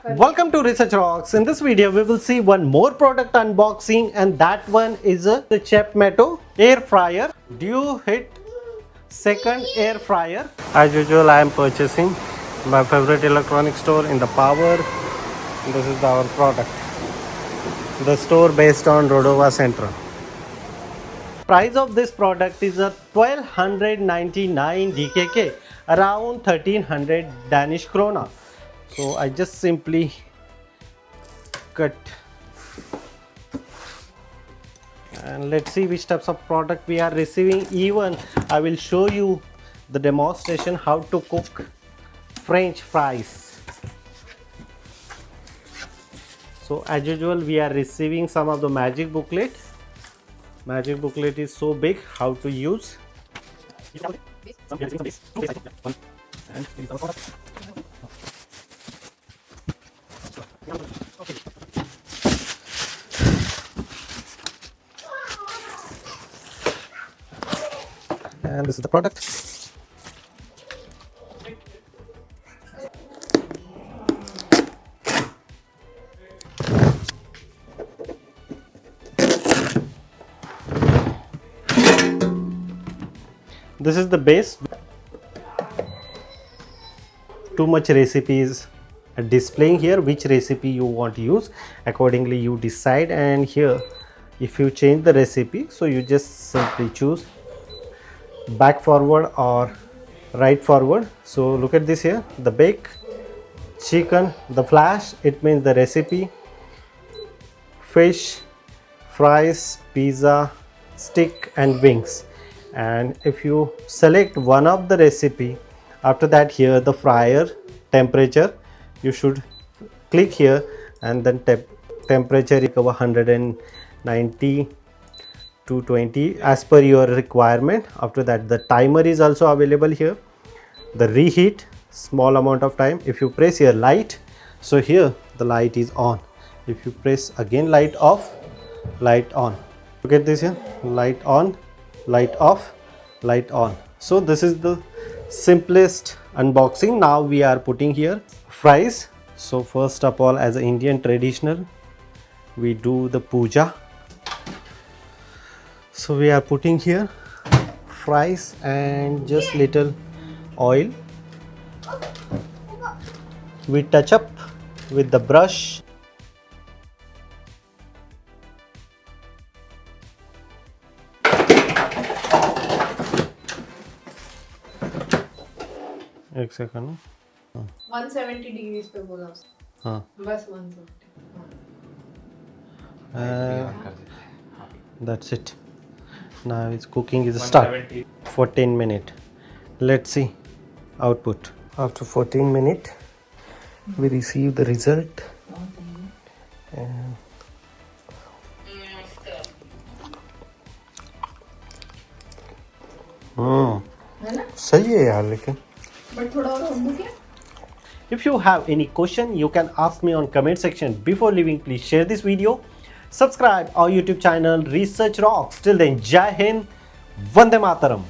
Welcome to Research Rocks. In this video, we will see one more product unboxing, and that one is the Chef Matteo Air Fryer. Do you hit second air fryer? As usual, I am purchasing my favorite electronic store in the Power. This is our product. The store based on Rodova Central. Price of this product is a 1299 DKK, around 1300 Danish krona. So I just simply cut, and let's see which types of product we are receiving. Even I will show you the demonstration how to cook French fries. So as usual, we are receiving some of the magic booklet. Magic booklet is so big, how to use. And this is the product. This is the base. Too much recipes displaying here. Which recipe you want to use, accordingly you decide. And here, if you change the recipe, so you just simply choose back forward or right forward. So look at this here, the bake, chicken, the flash, it means the recipe, fish, fries, pizza, stick and wings. And if you select one of the recipe, after that here the fryer temperature, you should click here, and then temperature is 190 to 20 as per your requirement. After that the timer is also available here, the reheat, small amount of time. If you press here light, so here the light is on. If you press again light off, light on. Look at this here, light on, light off, light on. So this is the simplest unboxing. Now we are putting here fries. So first of all, as an Indian traditional, we do the puja. So we are putting here fries and just little oil. We touch up with the brush. एक second 170 degrees पे बोला उसने. हाँ बस 170. That's it. Now its cooking is start. 14 minutes. Let's see output. After 14 minutes, we receive the result. And सही है यार लेकिन. बट थोड़ा और हो गया. If you have any question, you can ask me on comment section. Before leaving, please share this video, subscribe our YouTube channel Research Rocks. Till then, Jai Hind, Vande Mataram.